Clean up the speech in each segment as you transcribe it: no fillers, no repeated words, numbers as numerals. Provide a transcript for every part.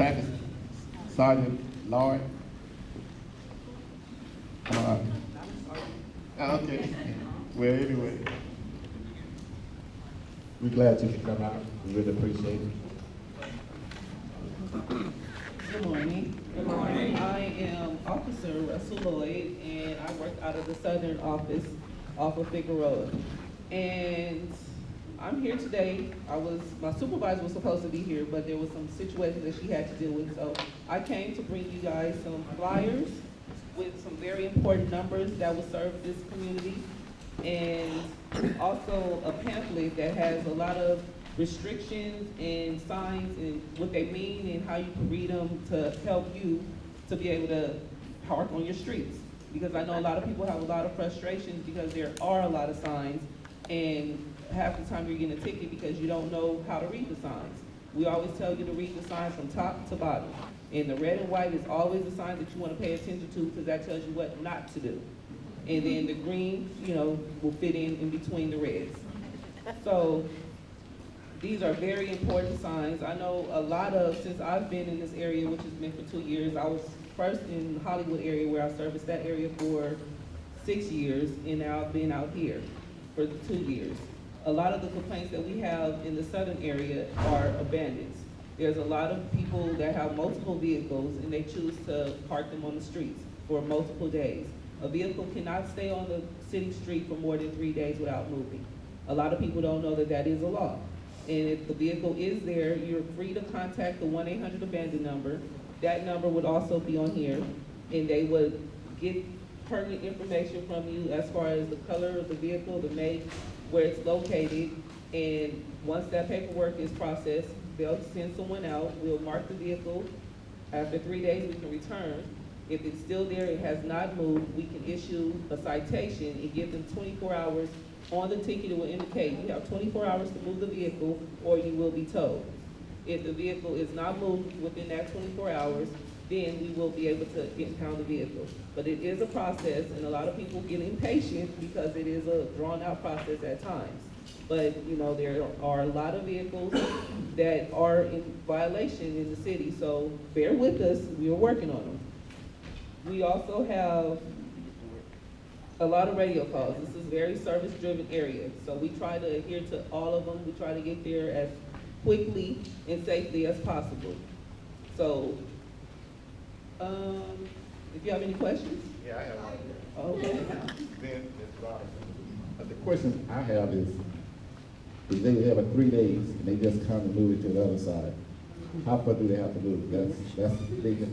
Traffic Sergeant Lloyd. Come on. Okay. Well, anyway, we're glad you could come out. We really appreciate it. Good morning. Good morning. I am Officer Russell Lloyd, and I work out of the Southern office off of Figueroa. And I'm here today. My supervisor was supposed to be here, but there was some situations that she had to deal with. So I came to bring you guys some flyers with some very important numbers that will serve this community, and also a pamphlet that has a lot of restrictions and signs and what they mean and how you can read them to help you to be able to park on your streets. Because I know a lot of people have a lot of frustrations because there are a lot of signs, and half the time you're getting a ticket because you don't know how to read the signs. We always tell you to read the signs from top to bottom. And the red and white is always the sign that you want to pay attention to because that tells you what not to do. And then the green, will fit in between the reds. So these are very important signs. I know since I've been in this area, which has been for 2 years, I was first in the Hollywood area where I serviced that area for 6 years, and now I've been out here for 2 years. A lot of the complaints that we have in the southern area are abandons. There's a lot of people that have multiple vehicles and they choose to park them on the streets for multiple days. A vehicle cannot stay on the city street for more than 3 days without moving. A lot of people don't know that that is a law. And if the vehicle is there, you're free to contact the 1-800-ABANDON number. That number would also be on here, and they would get pertinent information from you as far as the color of the vehicle, the make, where it's located, and once that paperwork is processed, they'll send someone out. We'll mark the vehicle. After 3 days, we can return. If it's still there, it has not moved, we can issue a citation and give them 24 hours. On the ticket, it will indicate you have 24 hours to move the vehicle or you will be towed. If the vehicle is not moved within that 24 hours, then we will be able to impound the vehicle. But it is a process, and a lot of people get impatient because it is a drawn-out process at times. But, there are a lot of vehicles that are in violation in the city, so bear with us, we are working on them. We also have a lot of radio calls. This is a very service-driven area, so we try to adhere to all of them. We try to get there as quickly and safely as possible. So, if you have any questions? Yeah, I have one. Okay. Then, the question I have is they have a 3 days and they just come and move it to the other side. How far do they have to move? That's big.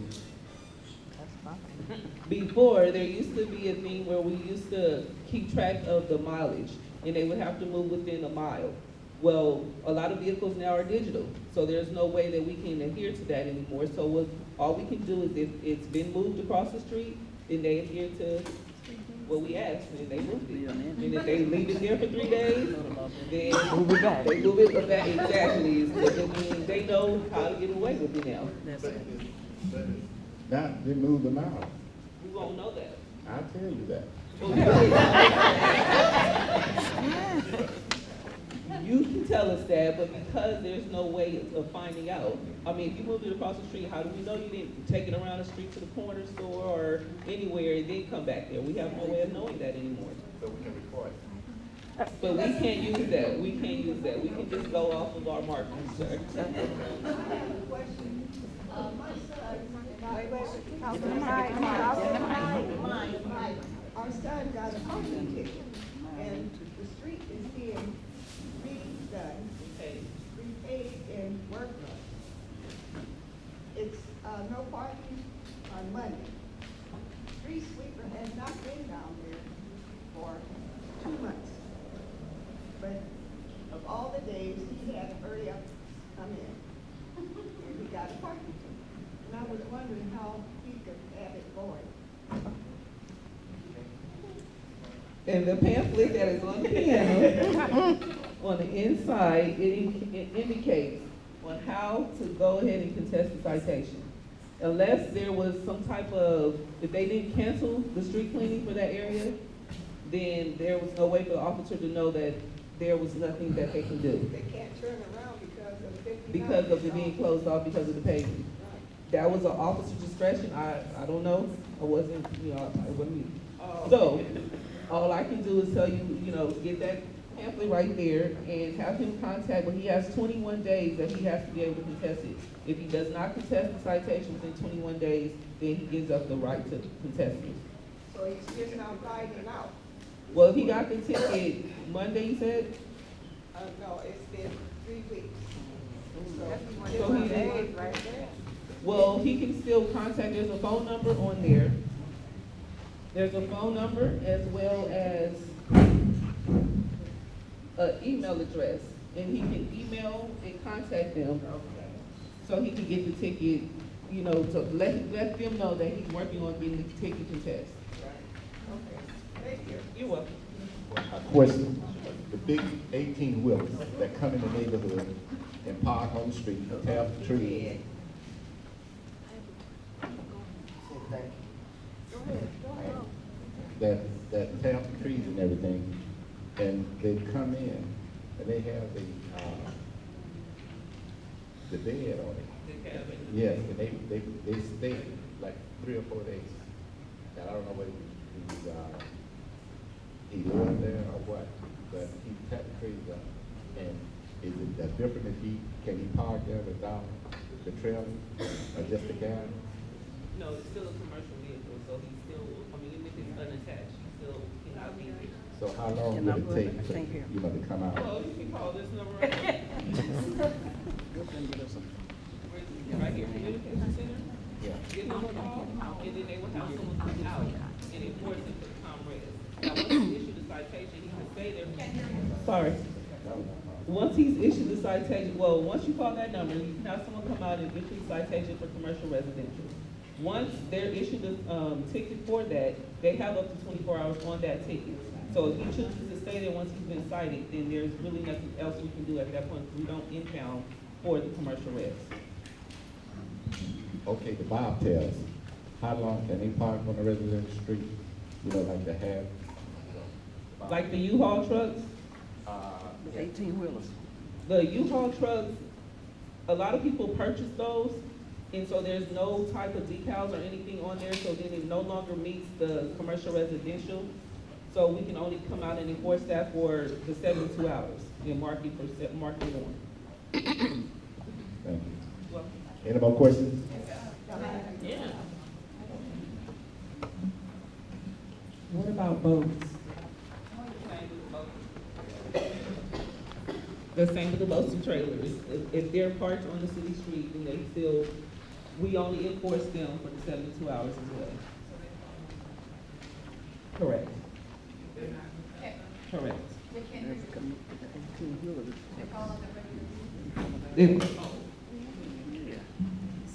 Before, there used to be a thing where we used to keep track of the mileage, and they would have to move within a mile. Well, a lot of vehicles now are digital, so there's no way that we can adhere to that anymore. So all we can do is if it's been moved across the street, then they adhere to what we asked, and they moved it. And if they leave it there for 3 days, then Move it back. they move it back. Exactly. They know how to get away with it now. Not, they move them out. We won't know that. I'll tell you that. You can tell us that, but because there's no way of finding out. I mean, if you moved it across the street, how do we know you didn't take it around the street to the corner store or anywhere and then come back there? We have no way of knowing that anymore. So we can record. But we can't use that. We can't use that. We can just go off of our markings, sir. Our son got a parking ticket, and the street is being redone, repaid and worked on. It's no parking on Monday. Street sweeper has not been down there for 2 months. But of all the days, he had to hurry up, come in, and he got a parking ticket. And I was wondering how he could have it going. And the pamphlet that is on the piano, on the inside, it indicates on how to go ahead and contest the citation. Unless there was some type of, if they didn't cancel the street cleaning for that area, then there was no way for the officer to know that there was nothing that they can do. They can't turn around because of 50. Because of it being closed off because of the paving. That was an officer's discretion, I don't know, I wasn't, it wasn't me. So, all I can do is tell you, get that pamphlet right there and have him contact, but he has 21 days that he has to be able to contest it. If he does not contest the citation within 21 days, then he gives up the right to contest it. So he's just now riding out. Well, if he got the ticket Monday, you said? No, it's been 3 weeks. So he, well, he can still contact, there's a phone number on there. There's a phone number as well as an email address. And he can email and contact them so he can get the ticket, to let them know that he's working on getting the ticket contest. Okay, thank you. You're welcome. A question, the big 18-wheelers that come in the neighborhood and park on the street, tap the trees. That tap the trees and everything, and they come in and they have the bed on it. Yes, and they stay like 3 or 4 days. And I don't know whether he lived there or what, but he tapped the trees up. And is it that different if can he park there without the trailer or just the cab? No, it's still a commercial vehicle, so he's still, even if it's unattached, he still cannot be there. So how long would it take to come out? Well, you can call this number right here. Right here, communication center. Yeah. Give them a call, and then they will have someone come out and enforce it for Comrade. Now, once he's issued the citation, he can stay there. Sorry. Once he's issued the citation, well, once you call that number, you can have someone come out and issue the citation for commercial residential. Once they're issued a ticket for that, they have up to 24 hours on that ticket. So if he chooses to stay there once he's been cited, then there's really nothing else we can do at that point. We don't impound for the commercial res. Okay, the bobtails, how long can they park on the residential street? Like they have? Like the U-Haul trucks? 18-wheelers. The U-Haul trucks, a lot of people purchase those, and so there's no type of decals or anything on there, so then it no longer meets the commercial residential. So we can only come out and enforce that for the 72 hours and mark it on. Thank you. Well, Any more questions? yeah. What about boats? The same with the boats and trailers. If they're parked on the city street, then we only enforce them for the 72 hours as well. Correct. Correct.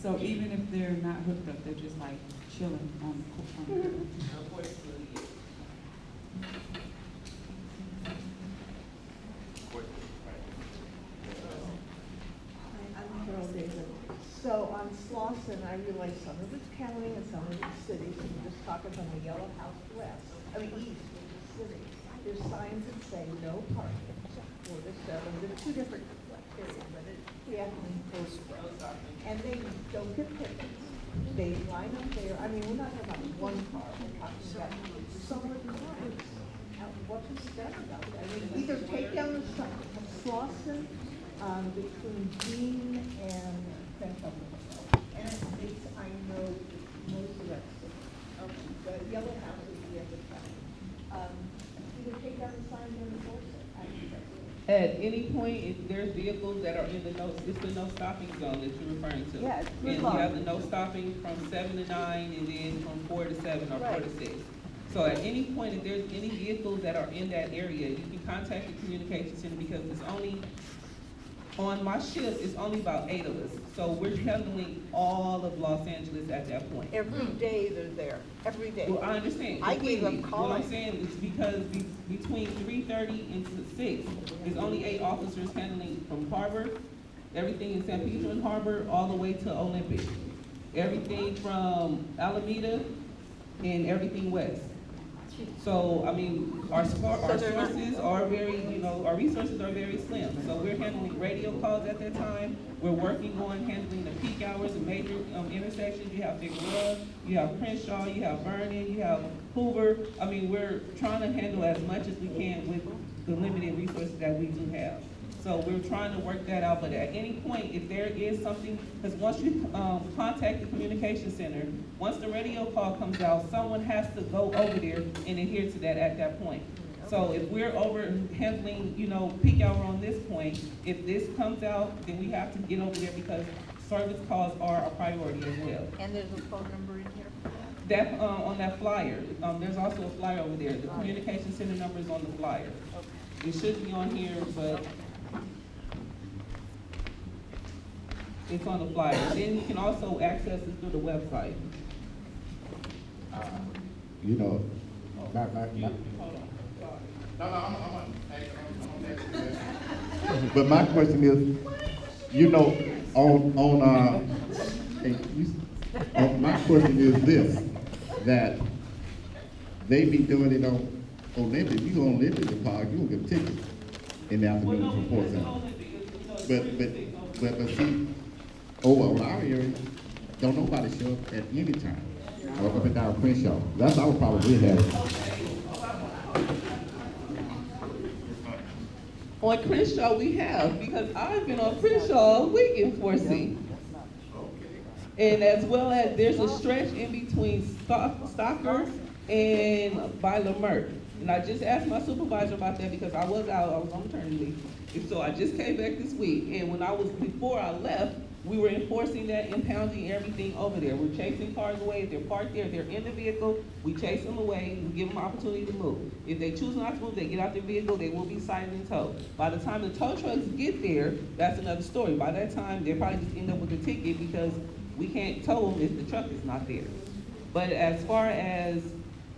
So even if they're not hooked up, they're just like chilling on the Unfortunately, yes. So on Slauson, I realize some of it's county and some of it's city, so we're just talking from the Yellow House east of the city. There's signs that say no parking, 4 to 7, there's 2 different areas, but we have to enforce those. And they don't get tickets, they line up there, we're not talking about one car, we're talking about solid cars. What's the step about that? Either take down the Slauson, between Dean and and it's, I know most of that stuff. The Yellow House is the other side. Either take down the sign or enforce it. At any point, if there's vehicles that are in it's the no stopping zone that you're referring to. Yeah, it's and you have the no stopping from 7 to 9 and then from 4 to 7 or 4 to 6. So at any point, if there's any vehicles that are in that area, you can contact the communication center because it's only, on my shift, it's only about 8 of us. So we're handling all of Los Angeles at that point. Every day they're there, every day. Well, I understand. I gave them What calls. I'm saying is because between 3:30 and 6, there's only 8 officers handling from Harbor, everything in San Pedro and Harbor, all the way to Olympic. Everything from Alameda and everything west. So, I mean, our sources are very, our resources are very slim. So we're handling radio calls at that time. We're working on handling the peak hours and major intersections. You have Figueroa, you have Crenshaw, you have Vernon, you have Hoover. I mean, we're trying to handle as much as we can with the limited resources that we do have. So we're trying to work that out, but at any point, if there is something, because once you contact the communication center, once the radio call comes out, someone has to go over there and adhere to that at that point. So if we're over handling, peak hour on this point, if this comes out, then we have to get over there because service calls are a priority as well. And there's a phone number in here for that? That, on that flyer, there's also a flyer over there. The communication center number is on the flyer. Okay. It should be on here, but it's on the flyer. Then you can also access it through the website. You know, my, Hold on, sorry. but my question is, my question is this, that they be doing it on Olympic. You go on Olympic Park, you will get a ticket in the afternoon for 4 cents. But see, over on our area, don't nobody show up at any time. Or up and down Crenshaw. That's our problem we have. On Crenshaw we have, because I've been on Crenshaw all week in 4C. And as well as there's a stretch in between Stocker and by Lamert. And I just asked my supervisor about that because I was on maternity leave. And so I just came back this week, and before I left, we were enforcing that, impounding everything over there. We're chasing cars away. If they're parked there, if they're in the vehicle, we chase them away and give them an opportunity to move. If they choose not to move, they get out their vehicle, they will be cited and towed. By the time the tow trucks get there, that's another story. By that time, they'll probably just end up with a ticket because we can't tow them if the truck is not there. But as far as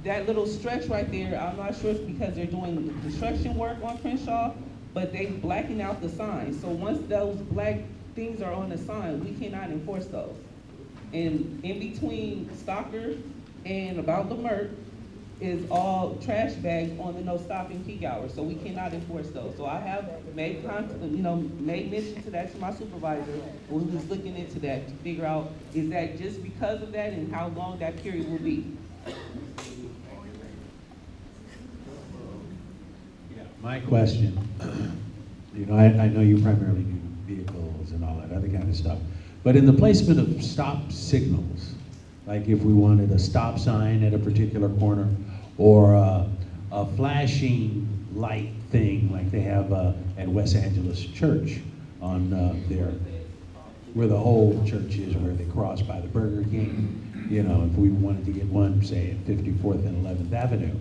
that little stretch right there, I'm not sure it's because they're doing construction work on Crenshaw, but they blacking out the signs. So once those black things are on the sign, we cannot enforce those. And in between Stocker and about Lamert is all trash bags on the no stopping peak hours, so we cannot enforce those. So I have made mention to that to my supervisor, who was looking into that to figure out, is that just because of that and how long that period will be? My question, I know you primarily do vehicles and all that other kind of stuff, but in the placement of stop signals, like if we wanted a stop sign at a particular corner or a flashing light thing like they have at West Angeles Church on there, where the whole church is, where they cross by the Burger King, if we wanted to get one, say, at 54th and 11th Avenue,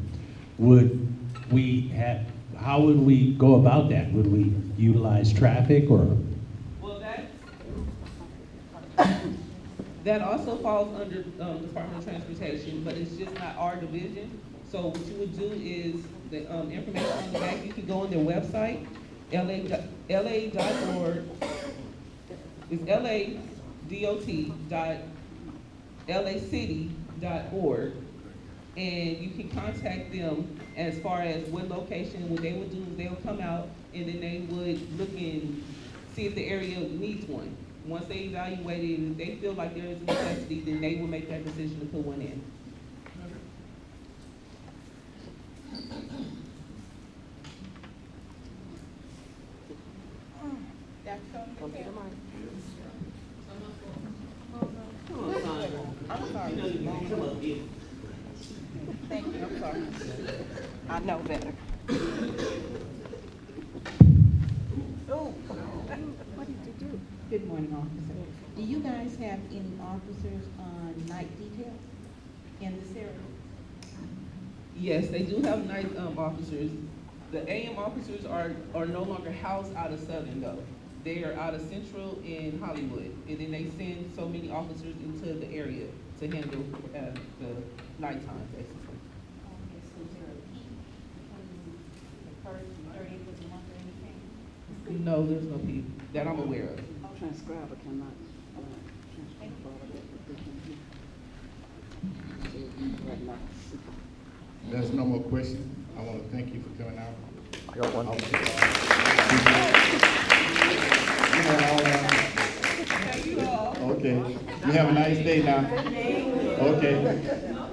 how would we go about that? Would we utilize traffic or? Well, that also falls under Department of Transportation, but it's just not our division. So what you would do is the information on the back, you can go on their website, la.org. It's ladot.lacity.org. And you can contact them as far as what location. What they would do is they would come out and then they would look and see if the area needs one. Once they evaluate it and they feel like there is a necessity, then they will make that decision to put one in. I'm sorry. Thank you, I'm sorry. I know better. Oh, What did you do? Good morning, officer. Do you guys have any officers on night detail in this area? Yes, they do have night officers. The AM officers are no longer housed out of Southern though. They are out of Central in Hollywood, and then they send so many officers into the area to handle the nighttime, basically. Okay, so is there a peak between the first and 30th of the month or anything? No, there's no peak that I'm aware of. Transcriber cannot, transcribe all of it. Right now. there's no more questions, I want to thank you for coming out. I got one. Thank you all. Okay, you have a nice day now. Okay.